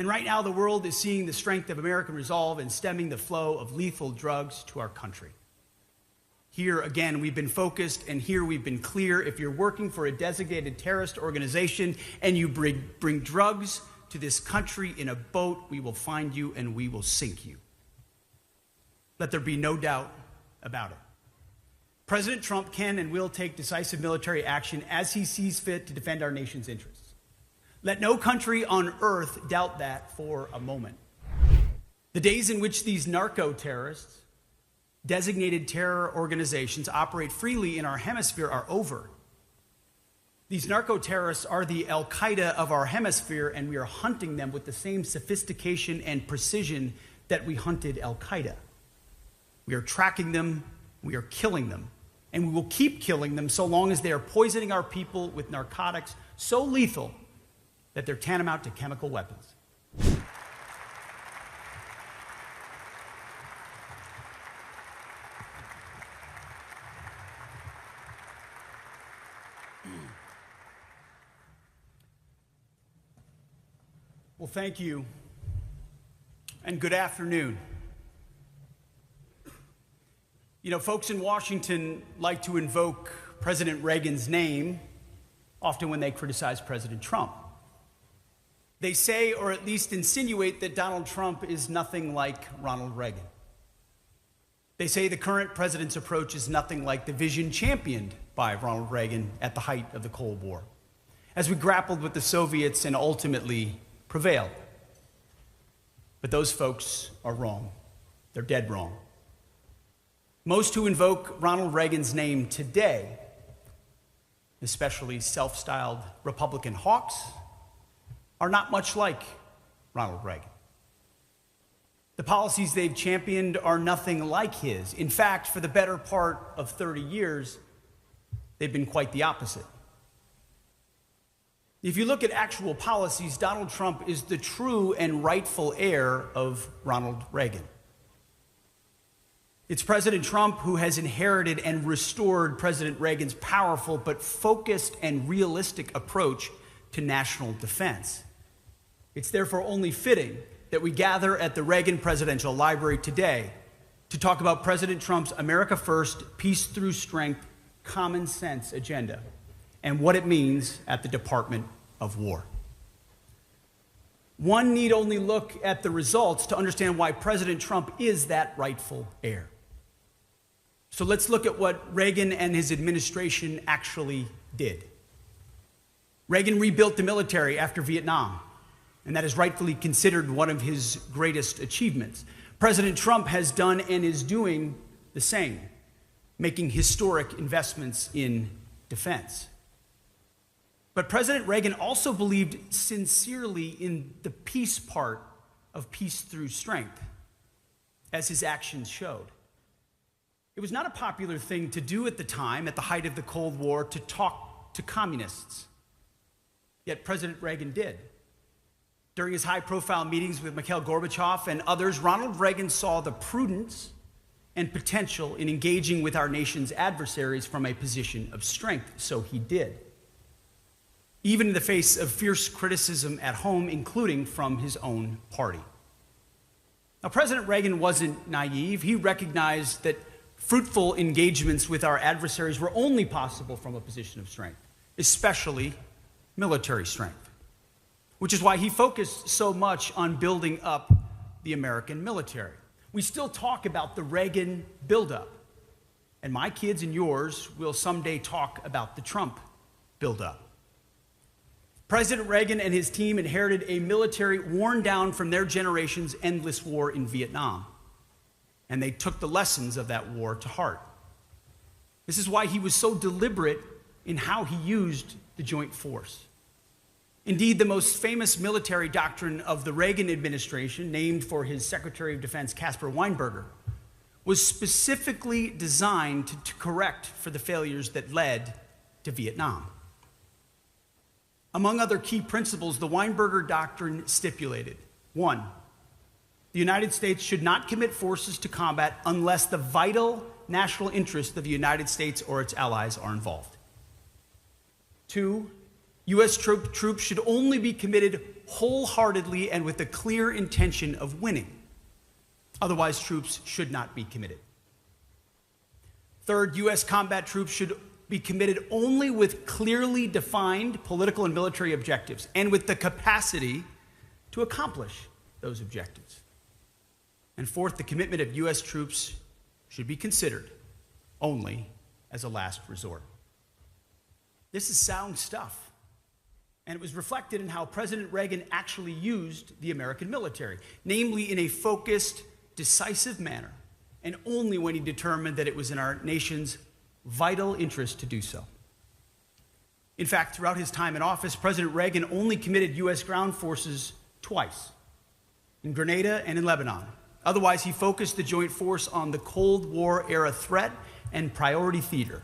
And right now, the world is seeing the strength of American resolve in stemming the flow of lethal drugs to our country. Here, again, we've been focused, and here we've been clear. If you're working for a designated terrorist organization and you bring drugs to this country in a boat, we will find you and we will sink you. Let there be no doubt about it. President Trump can and will take decisive military action as he sees fit to defend our nation's interests. Let no country on earth doubt that for a moment. The days in which these narco-terrorists, designated terror organizations, operate freely in our hemisphere are over. These narco-terrorists are the Al-Qaeda of our hemisphere, and we are hunting them with the same sophistication and precision that we hunted Al-Qaeda. We are tracking them, we are killing them, and we will keep killing them so long as they are poisoning our people with narcotics so lethal that they're tantamount to chemical weapons. Well, thank you, and good afternoon. You know, folks in Washington like to invoke President Reagan's name often when they criticize President Trump. They say, or at least insinuate, that Donald Trump is nothing like Ronald Reagan. They say the current president's approach is nothing like the vision championed by Ronald Reagan at the height of the Cold War, as we grappled with the Soviets and ultimately prevailed. But those folks are wrong. They're dead wrong. Most who invoke Ronald Reagan's name today, especially self-styled Republican hawks, are not much like Ronald Reagan. The policies they've championed are nothing like his. In fact, for the better part of 30 years, they've been quite the opposite. If you look at actual policies, Donald Trump is the true and rightful heir of Ronald Reagan. It's President Trump who has inherited and restored President Reagan's powerful but focused and realistic approach to national defense. It's therefore only fitting that we gather at the Reagan Presidential Library today to talk about President Trump's America First, Peace Through Strength, Common Sense agenda and what it means at the Department of War. One need only look at the results to understand why President Trump is that rightful heir. So let's look at what Reagan and his administration actually did. Reagan rebuilt the military after Vietnam, and that is rightfully considered one of his greatest achievements. President Trump has done and is doing the same, making historic investments in defense. But President Reagan also believed sincerely in the peace part of peace through strength, as his actions showed. It was not a popular thing to do at the time, at the height of the Cold War, to talk to communists. Yet President Reagan did. During his high-profile meetings with Mikhail Gorbachev and others, Ronald Reagan saw the prudence and potential in engaging with our nation's adversaries from a position of strength, so he did, even in the face of fierce criticism at home, including from his own party. Now, President Reagan wasn't naive. He recognized that fruitful engagements with our adversaries were only possible from a position of strength, especially military strength, which is why he focused so much on building up the American military. We still talk about the Reagan buildup, and my kids and yours will someday talk about the Trump buildup. President Reagan and his team inherited a military worn down from their generation's endless war in Vietnam, and they took the lessons of that war to heart. This is why he was so deliberate in how he used the joint force. Indeed, the most famous military doctrine of the Reagan administration, named for his Secretary of Defense Caspar Weinberger, was specifically designed to correct for the failures that led to Vietnam. Among other key principles, the Weinberger Doctrine stipulated: 1, the United States should not commit forces to combat unless the vital national interests of the United States or its allies are involved. 2, U.S. troops should only be committed wholeheartedly and with a clear intention of winning. Otherwise, troops should not be committed. Third, U.S. combat troops should be committed only with clearly defined political and military objectives and with the capacity to accomplish those objectives. And fourth, the commitment of U.S. troops should be considered only as a last resort. This is sound stuff. And it was reflected in how President Reagan actually used the American military, namely in a focused, decisive manner, and only when he determined that it was in our nation's vital interest to do so. In fact, throughout his time in office, President Reagan only committed U.S. ground forces twice, in Grenada and in Lebanon. Otherwise, he focused the joint force on the Cold War-era threat and priority theater,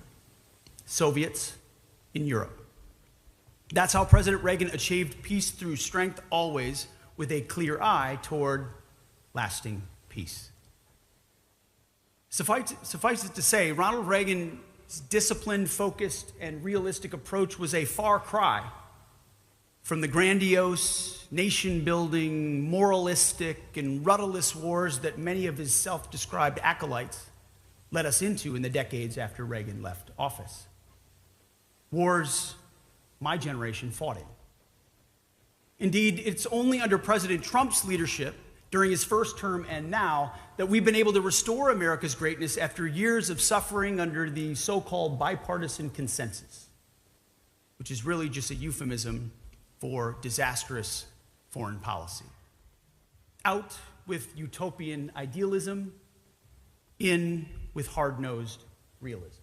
Soviets in Europe. That's how President Reagan achieved peace through strength, always with a clear eye toward lasting peace. Suffice it to say, Ronald Reagan's disciplined, focused, and realistic approach was a far cry from the grandiose, nation-building, moralistic, and rudderless wars that many of his self-described acolytes led us into in the decades after Reagan left office. Wars my generation fought in. Indeed, it's only under President Trump's leadership during his first term and now that we've been able to restore America's greatness after years of suffering under the so-called bipartisan consensus, which is really just a euphemism for disastrous foreign policy. Out with utopian idealism, in with hard-nosed realism.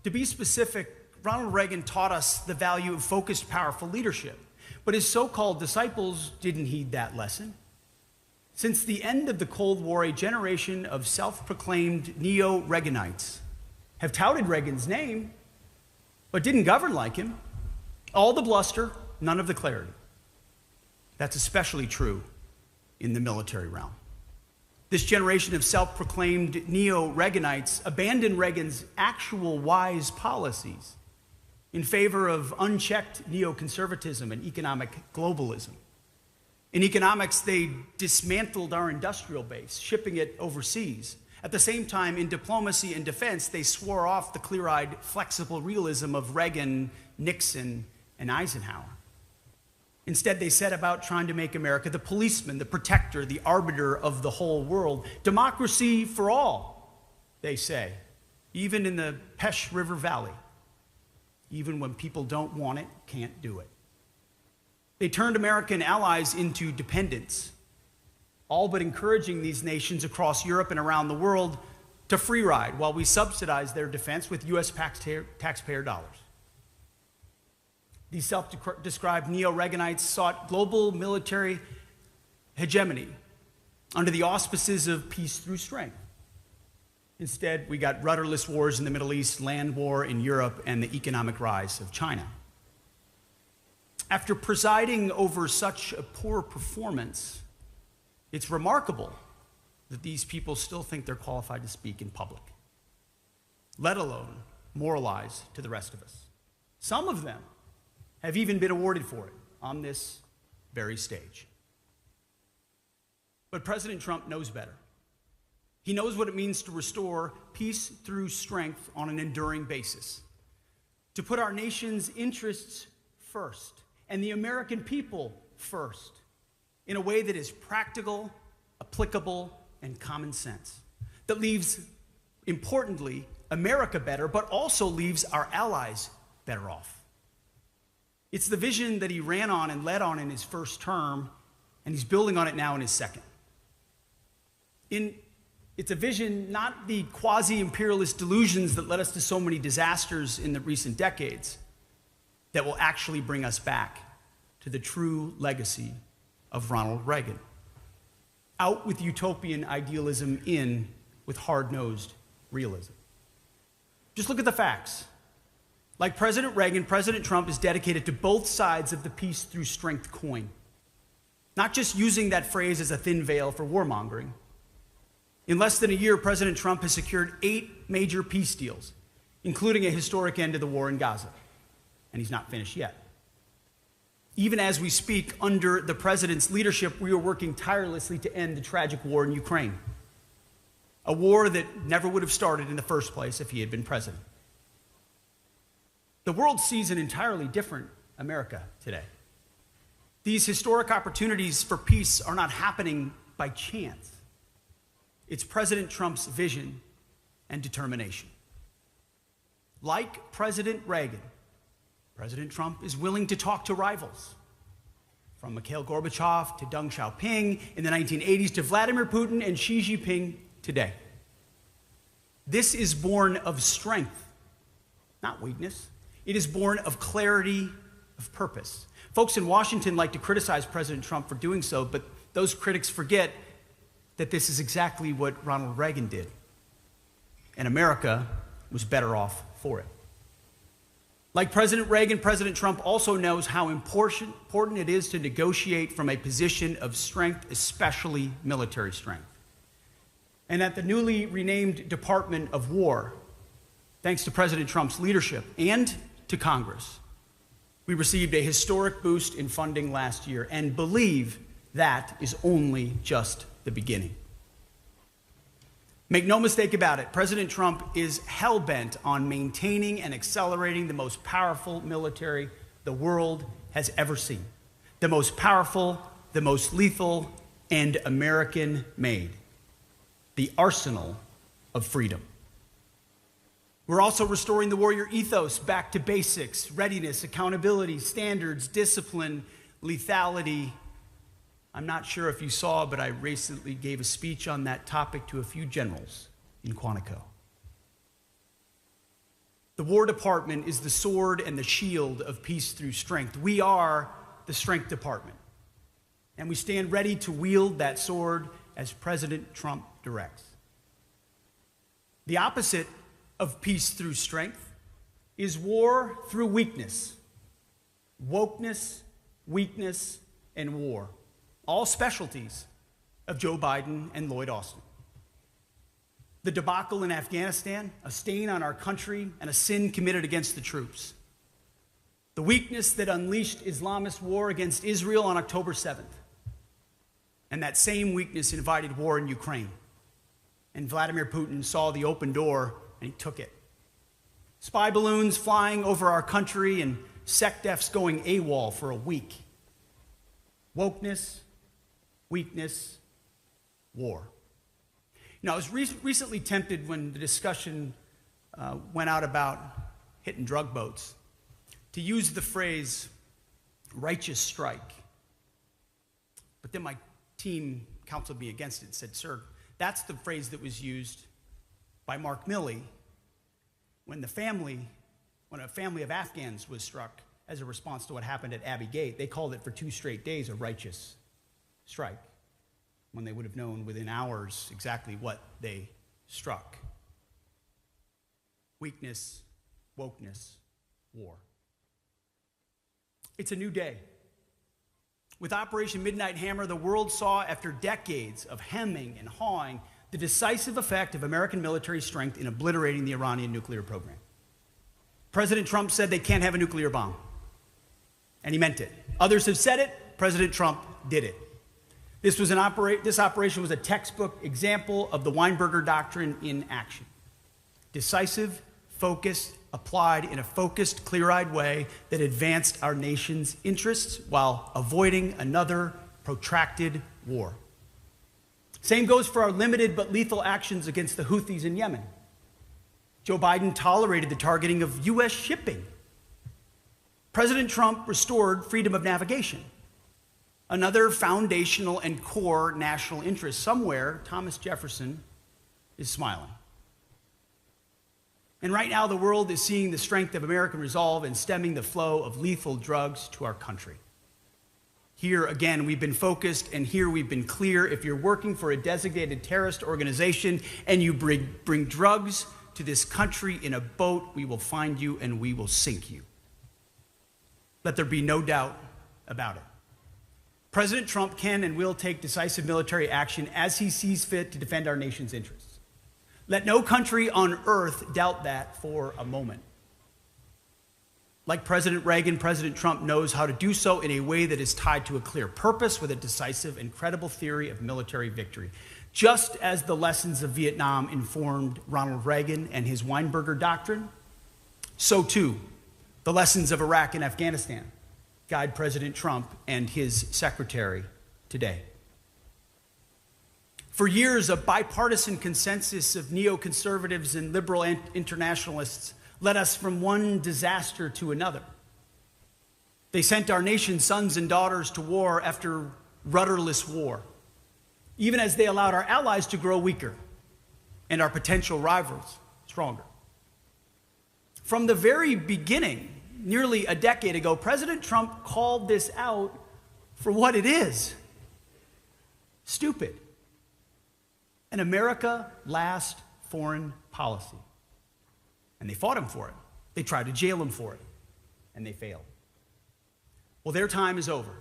To be specific, Ronald Reagan taught us the value of focused, powerful leadership, but his so-called disciples didn't heed that lesson. Since the end of the Cold War, a generation of self-proclaimed neo-Reaganites have touted Reagan's name, but didn't govern like him. All the bluster, none of the clarity. That's especially true in the military realm. This generation of self-proclaimed neo-Reaganites abandoned Reagan's actual wise policies in favor of unchecked neoconservatism and economic globalism. In economics, they dismantled our industrial base, shipping it overseas. At the same time, in diplomacy and defense, they swore off the clear-eyed, flexible realism of Reagan, Nixon, and Eisenhower. Instead, they set about trying to make America the policeman, the protector, the arbiter of the whole world. Democracy for all, they say, even in the Pesh River Valley. Even when people don't want it, can't do it. They turned American allies into dependents, all but encouraging these nations across Europe and around the world to free ride while we subsidize their defense with U.S. taxpayer dollars. These self-described neo-Reaganites sought global military hegemony under the auspices of peace through strength. Instead, we got rudderless wars in the Middle East, land war in Europe, and the economic rise of China. After presiding over such a poor performance, it's remarkable that these people still think they're qualified to speak in public, let alone moralize to the rest of us. Some of them have even been awarded for it on this very stage. But President Trump knows better. He knows what it means to restore peace through strength on an enduring basis, to put our nation's interests first and the American people first in a way that is practical, applicable, and common sense, that leaves, importantly, America better, but also leaves our allies better off. It's the vision that he ran on and led on in his first term, and he's building on it now in his second. It's a vision, not the quasi-imperialist delusions that led us to so many disasters in the recent decades, that will actually bring us back to the true legacy of Ronald Reagan. Out with utopian idealism, in with hard-nosed realism. Just look at the facts. Like President Reagan, President Trump is dedicated to both sides of the peace through strength coin, not just using that phrase as a thin veil for warmongering. In less than a year, President Trump has secured 8 major peace deals, including a historic end to the war in Gaza, and he's not finished yet. Even as we speak, under the president's leadership, we are working tirelessly to end the tragic war in Ukraine, a war that never would have started in the first place if he had been president. The world sees an entirely different America today. These historic opportunities for peace are not happening by chance. It's President Trump's vision and determination. Like President Reagan, President Trump is willing to talk to rivals, from Mikhail Gorbachev to Deng Xiaoping in the 1980s to Vladimir Putin and Xi Jinping today. This is born of strength, not weakness. It is born of clarity of purpose. Folks in Washington like to criticize President Trump for doing so, but those critics forget that this is exactly what Ronald Reagan did, and America was better off for it. Like President Reagan, President Trump also knows how important it is to negotiate from a position of strength, especially military strength. And at the newly renamed Department of War, thanks to President Trump's leadership and to Congress, we received a historic boost in funding last year and believe that is only just the beginning. Make no mistake about it, President Trump is hell-bent on maintaining and accelerating the most powerful military the world has ever seen. The most powerful, the most lethal, and American-made. The arsenal of freedom. We're also restoring the warrior ethos back to basics: readiness, accountability, standards, discipline, lethality. I'm not sure if you saw, but I recently gave a speech on that topic to a few generals in Quantico. The War Department is the sword and the shield of peace through strength. We are the Strength Department, and we stand ready to wield that sword as President Trump directs. The opposite of peace through strength is war through weakness. Wokeness, weakness, and war. All specialties of Joe Biden and Lloyd Austin. The debacle in Afghanistan, a stain on our country and a sin committed against the troops. The weakness that unleashed Islamist war against Israel on October 7th. And that same weakness invited war in Ukraine. And Vladimir Putin saw the open door and he took it. Spy balloons flying over our country and SecDefs going AWOL for a week. Wokeness, weakness, war. You know, I was recently tempted when the discussion went out about hitting drug boats to use the phrase righteous strike. But then my team counseled me against it and said, "Sir, that's the phrase that was used by Mark Milley when a family of Afghans was struck as a response to what happened at Abbey Gate. They called it for 2 straight days a righteous strike, when they would have known within hours exactly what they struck. Weakness, wokeness, war. It's a new day. With Operation Midnight Hammer, the world saw, after decades of hemming and hawing, the decisive effect of American military strength in obliterating the Iranian nuclear program. President Trump said they can't have a nuclear bomb, and he meant it. Others have said it. President Trump did it. This operation was a textbook example of the Weinberger Doctrine in action. Decisive, focused, applied in a focused, clear-eyed way that advanced our nation's interests while avoiding another protracted war. Same goes for our limited but lethal actions against the Houthis in Yemen. Joe Biden tolerated the targeting of U.S. shipping. President Trump restored freedom of navigation. Another foundational and core national interest. Somewhere, Thomas Jefferson is smiling. And right now, the world is seeing the strength of American resolve in stemming the flow of lethal drugs to our country. Here, again, we've been focused, and here we've been clear. If you're working for a designated terrorist organization and you bring drugs to this country in a boat, we will find you and we will sink you. Let there be no doubt about it. President Trump can and will take decisive military action as he sees fit to defend our nation's interests. Let no country on earth doubt that for a moment. Like President Reagan, President Trump knows how to do so in a way that is tied to a clear purpose with a decisive and credible theory of military victory. Just as the lessons of Vietnam informed Ronald Reagan and his Weinberger doctrine, so too the lessons of Iraq and Afghanistan guide President Trump and his secretary today. For years, a bipartisan consensus of neoconservatives and liberal internationalists led us from one disaster to another. They sent our nation's sons and daughters to war after rudderless war, even as they allowed our allies to grow weaker and our potential rivals stronger. From the very beginning, nearly a decade ago, President Trump called this out for what it is: stupid. An America last foreign policy. And they fought him for it. They tried to jail him for it, and they failed. Well, their time is over.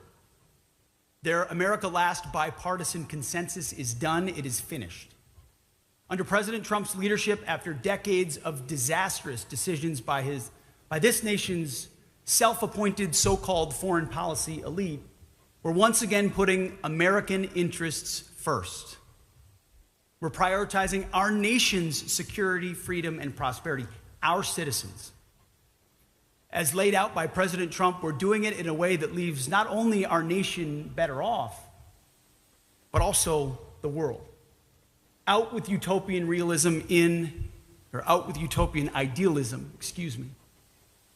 Their America Last bipartisan consensus is done. It is finished. Under President Trump's leadership, after decades of disastrous decisions by this nation's self-appointed so-called foreign policy elite, we're once again putting American interests first. We're prioritizing our nation's security, freedom, and prosperity. Our citizens. As laid out by President Trump, we're doing it in a way that leaves not only our nation better off, but also the world. Out with utopian idealism,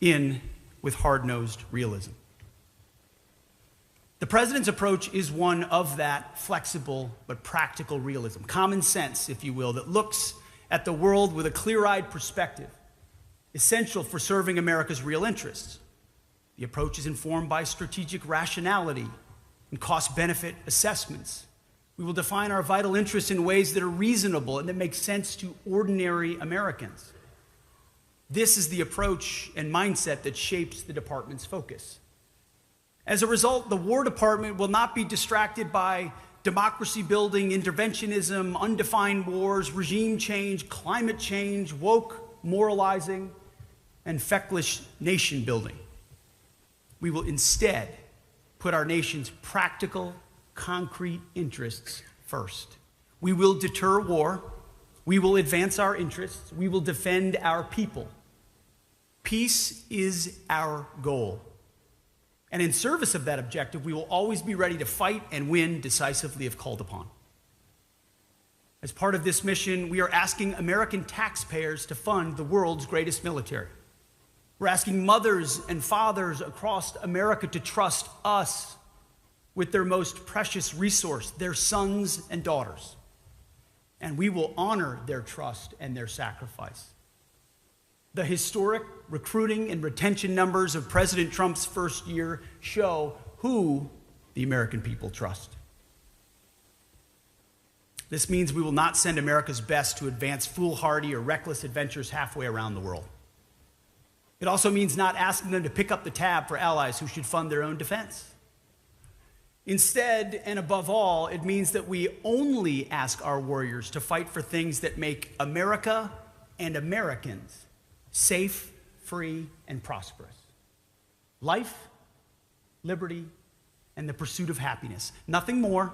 in with hard-nosed realism. The president's approach is one of that flexible but practical realism, common sense, if you will, that looks at the world with a clear-eyed perspective, essential for serving America's real interests. The approach is informed by strategic rationality and cost-benefit assessments. We will define our vital interests in ways that are reasonable and that make sense to ordinary Americans. This is the approach and mindset that shapes the department's focus. As a result, the War Department will not be distracted by democracy-building interventionism, undefined wars, regime change, climate change, woke moralizing, and feckless nation building. We will instead put our nation's practical, concrete interests first. We will deter war. We will advance our interests. We will defend our people. Peace is our goal. And in service of that objective, we will always be ready to fight and win decisively if called upon. As part of this mission, we are asking American taxpayers to fund the world's greatest military. We're asking mothers and fathers across America to trust us with their most precious resource, their sons and daughters. And we will honor their trust and their sacrifice. The historic recruiting and retention numbers of President Trump's first year show who the American people trust. This means we will not send America's best to advance foolhardy or reckless adventures halfway around the world. It also means not asking them to pick up the tab for allies who should fund their own defense. Instead, and above all, it means that we only ask our warriors to fight for things that make America and Americans safe, free, and prosperous. Life, liberty, and the pursuit of happiness. Nothing more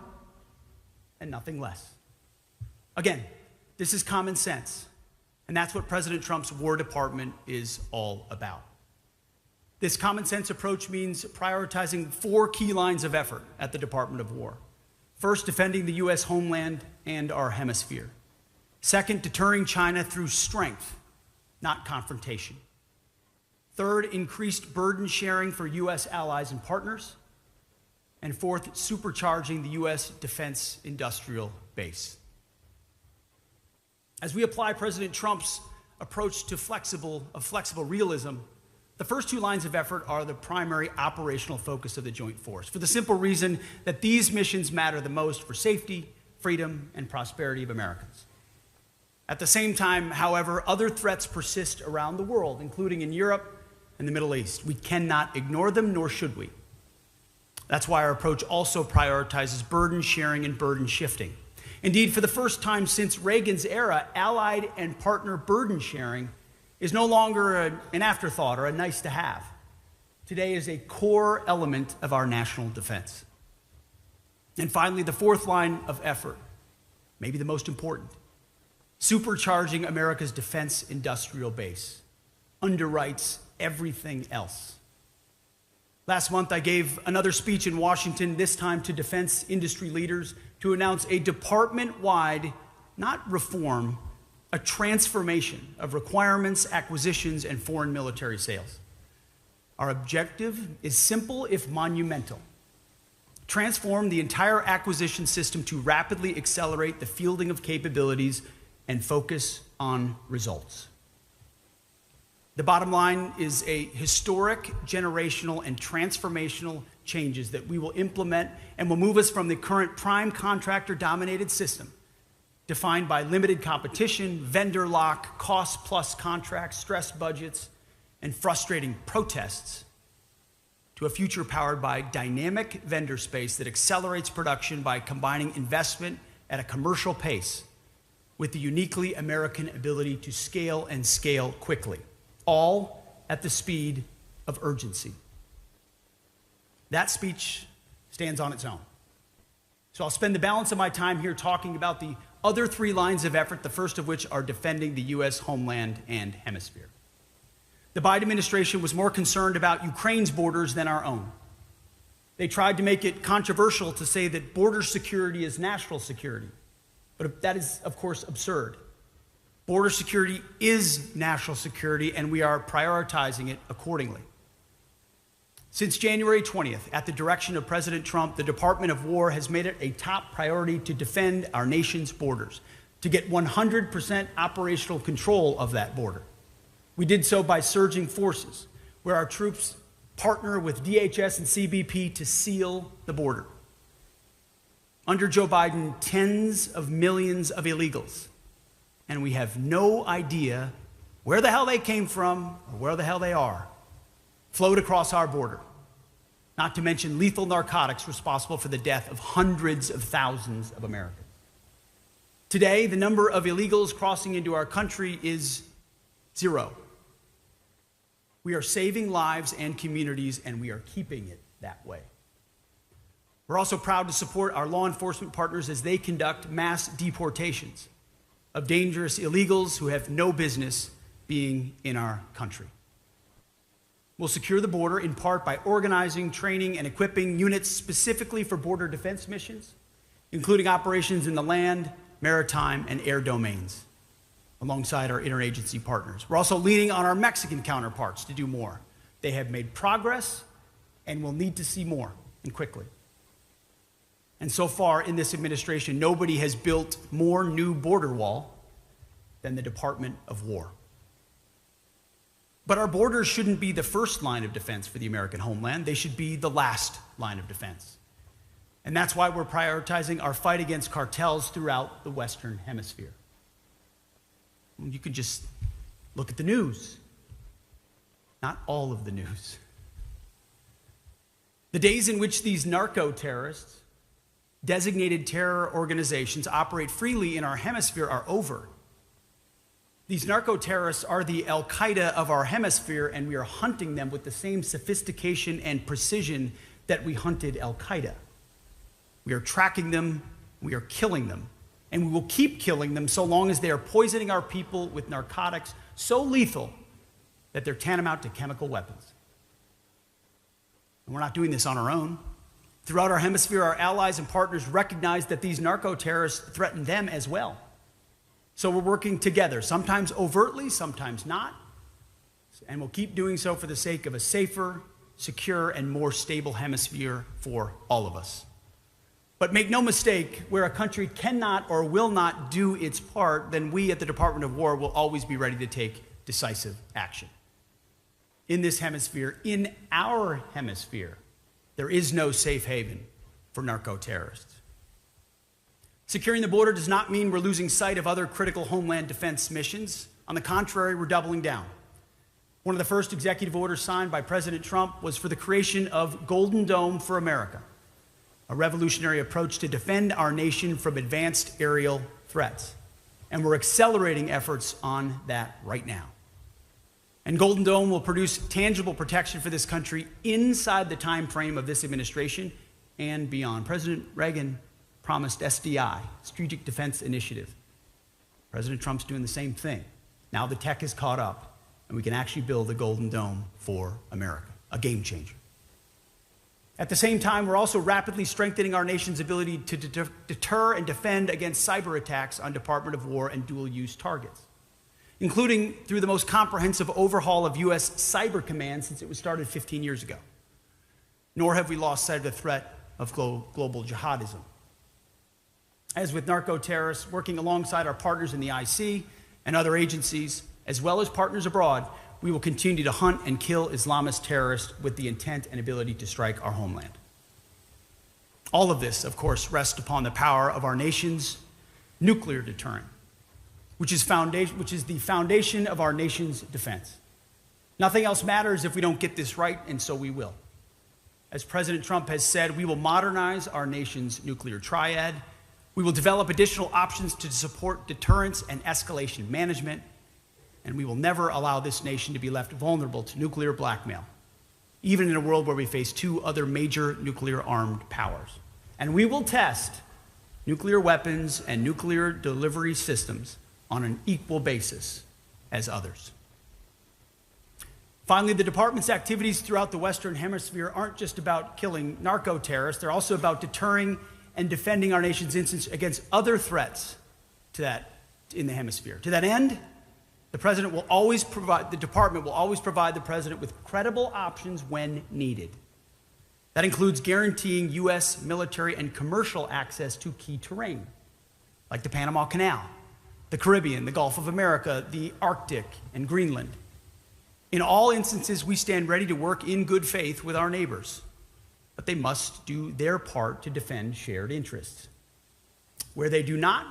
and nothing less. Again, this is common sense, and that's what President Trump's War Department is all about. This common sense approach means prioritizing 4 key lines of effort at the Department of War. First, defending the U.S. homeland and our hemisphere. Second, deterring China through strength, not confrontation. Third, increased burden sharing for U.S. allies and partners. And fourth, supercharging the U.S. defense industrial base. As we apply President Trump's approach to flexible realism, the first 2 lines of effort are the primary operational focus of the Joint Force, for the simple reason that these missions matter the most for safety, freedom, and prosperity of Americans. At the same time, however, other threats persist around the world, including in Europe and the Middle East. We cannot ignore them, nor should we. That's why our approach also prioritizes burden sharing and burden shifting. Indeed, for the first time since Reagan's era, allied and partner burden sharing is no longer an afterthought or a nice to have. today is a core element of our national defense. And finally, the fourth line of effort, maybe the most important, supercharging America's defense industrial base, underwrites everything else. Last month, I gave another speech in Washington, this time to defense industry leaders, to announce a department-wide, not reform, a transformation of requirements, acquisitions, and foreign military sales. Our objective is simple if monumental. Transform the entire acquisition system to rapidly accelerate the fielding of capabilities and focus on results. The bottom line is a historic, generational, and transformational changes that we will implement and will move us from the current prime contractor-dominated system, defined by limited competition, vendor lock, cost-plus contracts, stressed budgets, and frustrating protests, to a future powered by dynamic vendor space that accelerates production by combining investment at a commercial pace with the uniquely American ability to scale and scale quickly, all at the speed of urgency. That speech stands on its own. So I'll spend the balance of my time here talking about the other three lines of effort, the first of which are defending the U.S. homeland and hemisphere. The Biden administration was more concerned about Ukraine's borders than our own. They tried to make it controversial to say that border security is national security. But that is, of course, absurd. Border security is national security, and we are prioritizing it accordingly. Since January 20th, at the direction of President Trump, the Department of War has made it a top priority to defend our nation's borders, to get 100% operational control of that border. We did so by surging forces, where our troops partner with DHS and CBP to seal the border. Under Joe Biden, tens of millions of illegals, and we have no idea where the hell they came from or where the hell they are, flowed across our border, not to mention lethal narcotics responsible for the death of hundreds of thousands of Americans. Today, the number of illegals crossing into our country is 0. We are saving lives and communities, and we are keeping it that way. We're also proud to support our law enforcement partners as they conduct mass deportations of dangerous illegals who have no business being in our country. We'll secure the border in part by organizing, training, and equipping units specifically for border defense missions, including operations in the land, maritime, and air domains, alongside our interagency partners. We're also leaning on our Mexican counterparts to do more. They have made progress and will need to see more, and quickly. And so far in this administration, nobody has built more new border wall than the Department of War. But our borders shouldn't be the first line of defense for the American homeland. They should be the last line of defense. And that's why we're prioritizing our fight against cartels throughout the Western Hemisphere. You can just look at the news. Not all of the news. The days in which these narco-terrorists, designated terror organizations, operate freely in our hemisphere are over. These narco-terrorists are the Al-Qaeda of our hemisphere, and we are hunting them with the same sophistication and precision that we hunted Al-Qaeda. We are tracking them, we are killing them, and we will keep killing them so long as they are poisoning our people with narcotics so lethal that they're tantamount to chemical weapons. And we're not doing this on our own. Throughout our hemisphere, our allies and partners recognize that these narco-terrorists threaten them as well. So we're working together, sometimes overtly, sometimes not, and we'll keep doing so for the sake of a safer, secure, and more stable hemisphere for all of us. But make no mistake, where a country cannot or will not do its part, then we at the Department of War will always be ready to take decisive action. In this hemisphere, in our hemisphere, there is no safe haven for narco-terrorists. Securing the border does not mean we're losing sight of other critical homeland defense missions. On the contrary, we're doubling down. One of the first executive orders signed by President Trump was for the creation of Golden Dome for America, a revolutionary approach to defend our nation from advanced aerial threats. And we're accelerating efforts on that right now. And Golden Dome will produce tangible protection for this country inside the time frame of this administration and beyond. President Reagan promised SDI, Strategic Defense Initiative. President Trump's doing the same thing. Now the tech is caught up, and we can actually build a Golden Dome for America, a game changer. At the same time, we're also rapidly strengthening our nation's ability to deter and defend against cyber attacks on Department of War and dual-use targets, including through the most comprehensive overhaul of U.S. Cyber Command since it was started 15 years ago. Nor have we lost sight of the threat of global jihadism. As with narco-terrorists, working alongside our partners in the IC and other agencies, as well as partners abroad, we will continue to hunt and kill Islamist terrorists with the intent and ability to strike our homeland. All of this, of course, rests upon the power of our nation's nuclear deterrent, which is the foundation of our nation's defense. Nothing else matters if we don't get this right, and so we will. As President Trump has said, we will modernize our nation's nuclear triad. We will develop additional options to support deterrence and escalation management, and we will never allow this nation to be left vulnerable to nuclear blackmail, even in a world where we face two other major nuclear-armed powers. And we will test nuclear weapons and nuclear delivery systems on an equal basis as others. Finally, the department's activities throughout the Western Hemisphere aren't just about killing narco-terrorists, they're also about deterring and defending our nation's instance against other threats in the hemisphere. To that end, the department will always provide the president with credible options when needed. That includes guaranteeing U.S. military and commercial access to key terrain, like the Panama Canal, the Caribbean, the Gulf of America, the Arctic, and Greenland. In all instances, we stand ready to work in good faith with our neighbors, but they must do their part to defend shared interests. Where they do not,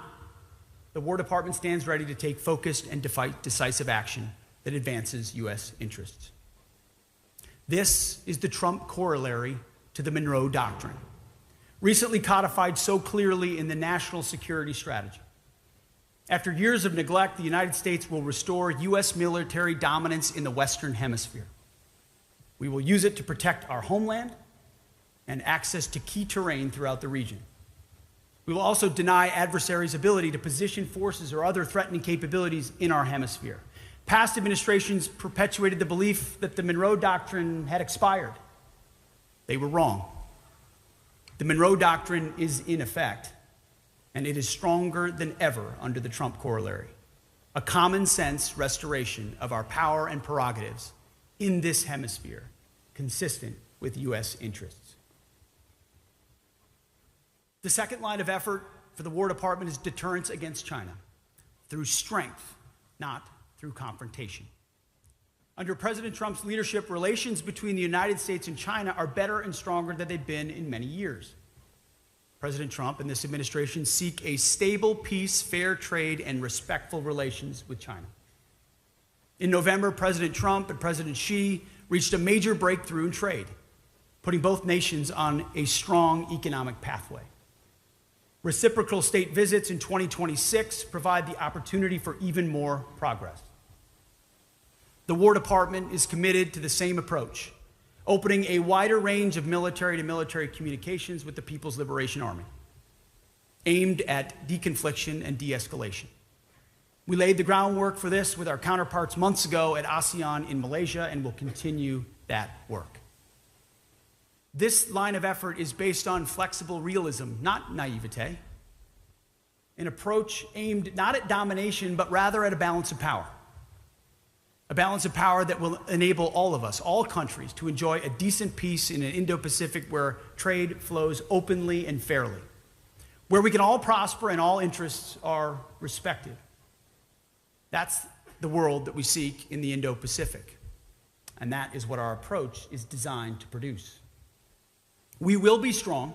the War Department stands ready to take focused and decisive action that advances U.S. interests. This is the Trump corollary to the Monroe Doctrine, recently codified so clearly in the National Security Strategy. After years of neglect, the United States will restore U.S. military dominance in the Western Hemisphere. We will use it to protect our homeland and access to key terrain throughout the region. We will also deny adversaries' ability to position forces or other threatening capabilities in our hemisphere. Past administrations perpetuated the belief that the Monroe Doctrine had expired. They were wrong. The Monroe Doctrine is in effect, and it is stronger than ever under the Trump corollary, a common sense restoration of our power and prerogatives in this hemisphere, consistent with U.S. interests. The second line of effort for the War Department is deterrence against China, through strength, not through confrontation. Under President Trump's leadership, relations between the United States and China are better and stronger than they've been in many years. President Trump and this administration seek a stable peace, fair trade, and respectful relations with China. In November, President Trump and President Xi reached a major breakthrough in trade, putting both nations on a strong economic pathway. Reciprocal state visits in 2026 provide the opportunity for even more progress. The War Department is committed to the same approach, opening a wider range of military-to-military communications with the People's Liberation Army, aimed at deconfliction and de-escalation. We laid the groundwork for this with our counterparts months ago at ASEAN in Malaysia, and will continue that work. This line of effort is based on flexible realism, not naivete, an approach aimed not at domination, but rather at a balance of power. A balance of power that will enable all of us, all countries, to enjoy a decent peace in an Indo-Pacific where trade flows openly and fairly, where we can all prosper and all interests are respected. That's the world that we seek in the Indo-Pacific, and that is what our approach is designed to produce. We will be strong,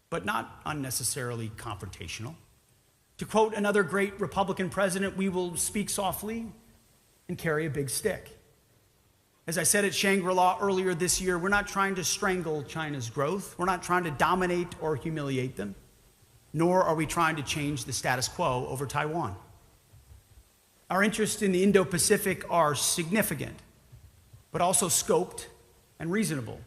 but not unnecessarily confrontational. To quote another great Republican president, we will speak softly and carry a big stick. As I said at Shangri-La earlier this year, we're not trying to strangle China's growth. We're not trying to dominate or humiliate them, nor are we trying to change the status quo over Taiwan. Our interests in the Indo-Pacific are significant, but also scoped and reasonable.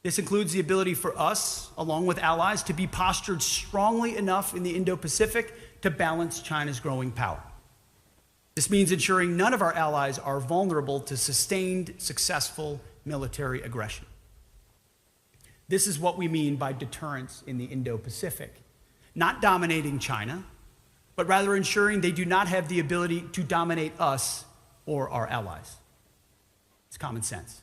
This includes the ability for us, along with allies, to be postured strongly enough in the Indo-Pacific to balance China's growing power. This means ensuring none of our allies are vulnerable to sustained, successful military aggression. This is what we mean by deterrence in the Indo-Pacific. Not dominating China, but rather ensuring they do not have the ability to dominate us or our allies. It's common sense.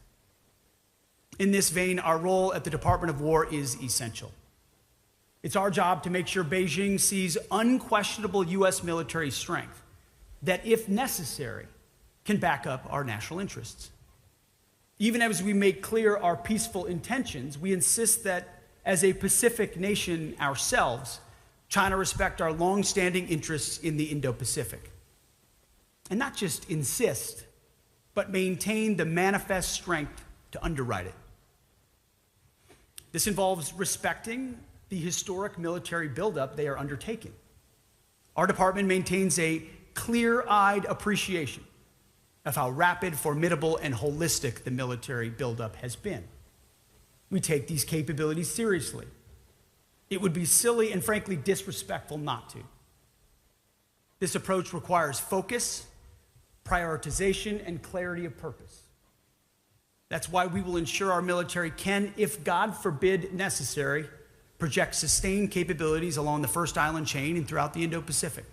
In this vein, our role at the Department of War is essential. It's our job to make sure Beijing sees unquestionable U.S. military strength that, if necessary, can back up our national interests. Even as we make clear our peaceful intentions, we insist that, as a Pacific nation ourselves, China respect our long-standing interests in the Indo-Pacific. And not just insist, but maintain the manifest strength to underwrite it. This involves respecting the historic military buildup they are undertaking. Our department maintains a clear-eyed appreciation of how rapid, formidable, and holistic the military buildup has been. We take these capabilities seriously. It would be silly and frankly disrespectful not to. This approach requires focus, prioritization, and clarity of purpose. That's why we will ensure our military can, if God forbid necessary, project sustained capabilities along the First Island chain and throughout the Indo-Pacific.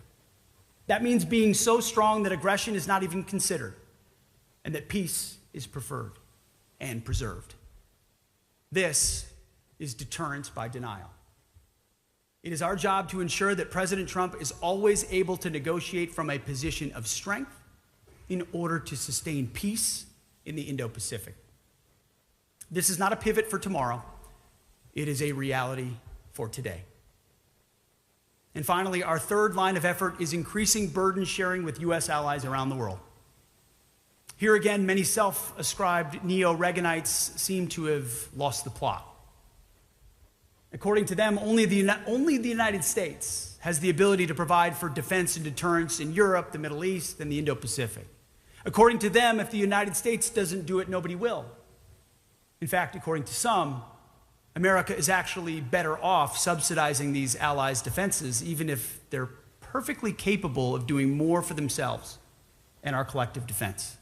That means being so strong that aggression is not even considered, and that peace is preferred and preserved. This is deterrence by denial. It is our job to ensure that President Trump is always able to negotiate from a position of strength in order to sustain peace in the Indo-Pacific. This is not a pivot for tomorrow. It is a reality for today. And finally, our third line of effort is increasing burden sharing with U.S. allies around the world. Here again, many self-ascribed neo-Reaganites seem to have lost the plot. According to them, only the United States has the ability to provide for defense and deterrence in Europe, the Middle East, and the Indo-Pacific. According to them, if the United States doesn't do it, nobody will. In fact, according to some, America is actually better off subsidizing these allies' defenses, even if they're perfectly capable of doing more for themselves and our collective defense.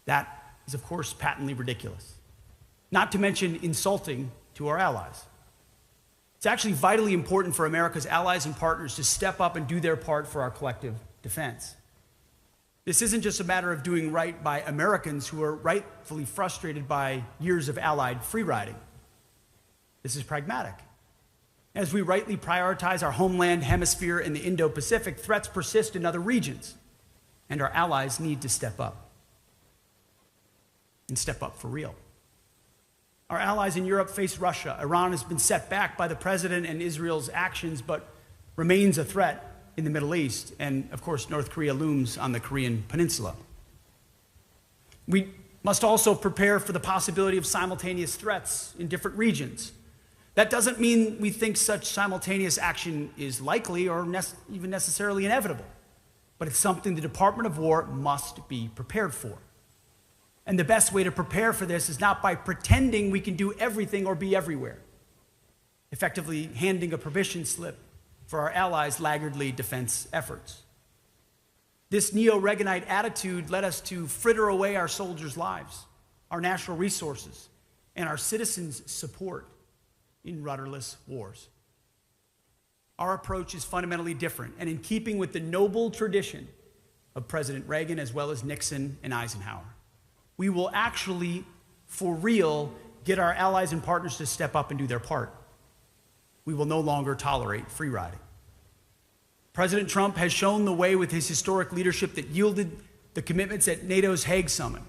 That is, of course, patently ridiculous, not to mention insulting to our allies. It's actually vitally important for America's allies and partners to step up and do their part for our collective defense. This isn't just a matter of doing right by Americans who are rightfully frustrated by years of allied free-riding. This is pragmatic. As we rightly prioritize our homeland, hemisphere, and the Indo-Pacific, threats persist in other regions, and our allies need to step up. And step up for real. Our allies in Europe face Russia. Iran has been set back by the president and Israel's actions, but remains a threat in the Middle East. And, of course, North Korea looms on the Korean Peninsula. We must also prepare for the possibility of simultaneous threats in different regions. That doesn't mean we think such simultaneous action is likely or even necessarily inevitable, but it's something the Department of War must be prepared for. And the best way to prepare for this is not by pretending we can do everything or be everywhere, effectively handing a permission slip for our allies' laggardly defense efforts. This neo-Reaganite attitude led us to fritter away our soldiers' lives, our national resources, and our citizens' support in rudderless wars. Our approach is fundamentally different and in keeping with the noble tradition of President Reagan as well as Nixon and Eisenhower. We will actually, for real, get our allies and partners to step up and do their part. We will no longer tolerate free riding. President Trump has shown the way with his historic leadership that yielded the commitments at NATO's Hague Summit.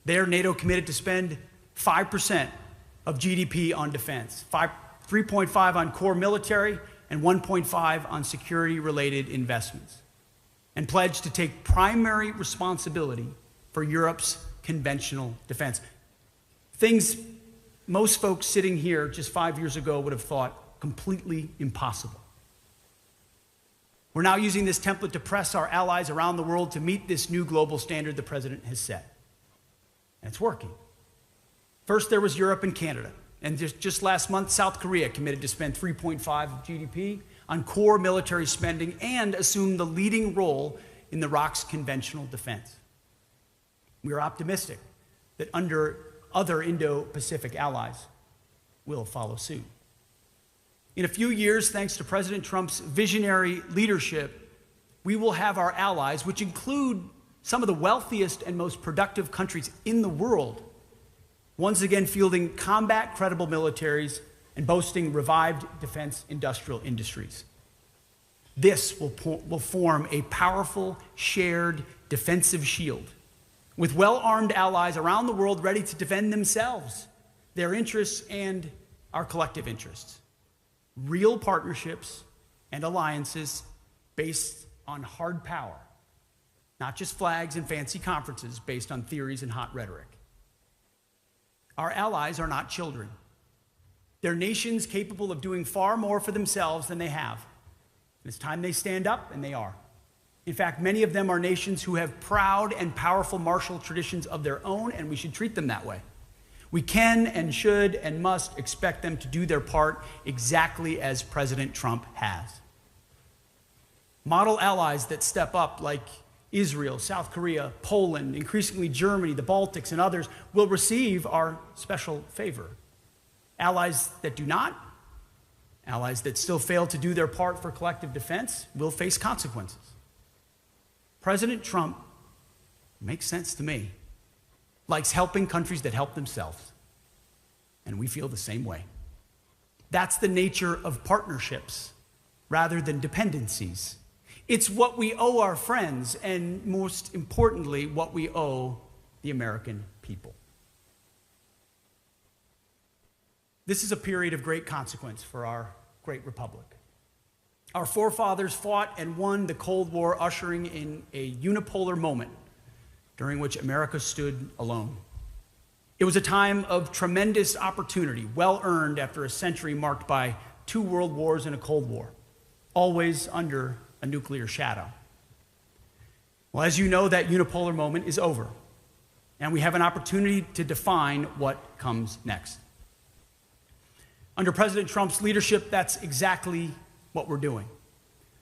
There, NATO committed to spend 5% of GDP on defense, 3.5% on core military, and 1.5% on security-related investments, and pledged to take primary responsibility for Europe's conventional defense. Things most folks sitting here just 5 years ago would have thought completely impossible. We're now using this template to press our allies around the world to meet this new global standard the president has set. And it's working. First, there was Europe and Canada. And just last month, South Korea committed to spend 3.5% of GDP on core military spending and assume the leading role in the ROC's conventional defense. We are optimistic that other Indo-Pacific allies will follow suit. In a few years, thanks to President Trump's visionary leadership, we will have our allies, which include some of the wealthiest and most productive countries in the world, once again fielding combat-credible militaries and boasting revived defense industrial industries. This will form a powerful, shared defensive shield with well-armed allies around the world ready to defend themselves, their interests, and our collective interests. Real partnerships and alliances based on hard power, not just flags and fancy conferences based on theories and hot rhetoric. Our allies are not children. They're nations capable of doing far more for themselves than they have. It's time they stand up, and they are. In fact, many of them are nations who have proud and powerful martial traditions of their own, and we should treat them that way. We can and should and must expect them to do their part exactly as President Trump has. Model allies that step up, like Israel, South Korea, Poland, increasingly Germany, the Baltics, and others, will receive our special favor. Allies that do not, allies that still fail to do their part for collective defense, will face consequences. President Trump, makes sense to me, likes helping countries that help themselves. And we feel the same way. That's the nature of partnerships rather than dependencies. It's what we owe our friends, and most importantly, what we owe the American people. This is a period of great consequence for our great republic. Our forefathers fought and won the Cold War, ushering in a unipolar moment during which America stood alone. It was a time of tremendous opportunity, well earned after a century marked by 2 world wars and a Cold War, always under a nuclear shadow. Well, as you know, that unipolar moment is over, and we have an opportunity to define what comes next. Under President Trump's leadership, that's exactly what we're doing.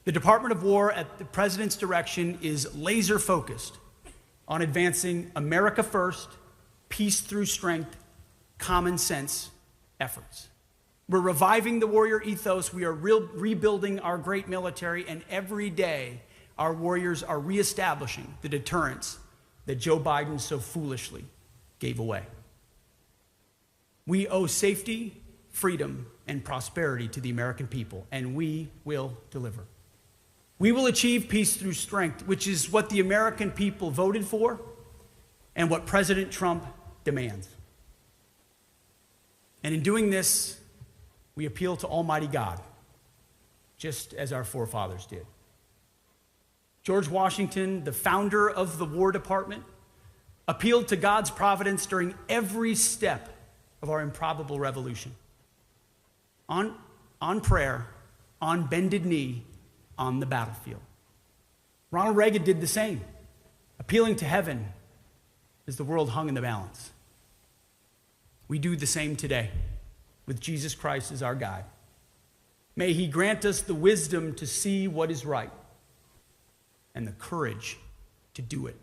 The Department of War, at the president's direction, is laser focused on advancing America first, peace through strength, common sense efforts. We're reviving the warrior ethos. We are rebuilding our great military, and every day our warriors are reestablishing the deterrence that Joe Biden so foolishly gave away. We owe safety, freedom, and prosperity to the American people, and we will deliver. We will achieve peace through strength, which is what the American people voted for and what President Trump demands. And in doing this, we appeal to Almighty God, just as our forefathers did. George Washington, the founder of the War Department, appealed to God's providence during every step of our improbable revolution. On prayer, on bended knee, on the battlefield. Ronald Reagan did the same, appealing to heaven as the world hung in the balance. We do the same today, with Jesus Christ as our guide. May he grant us the wisdom to see what is right and the courage to do it.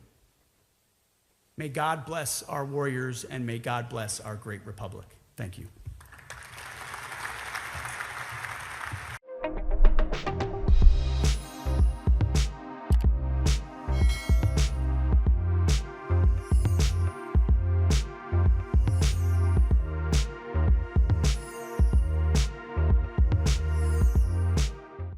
May God bless our warriors, and may God bless our great republic. Thank you.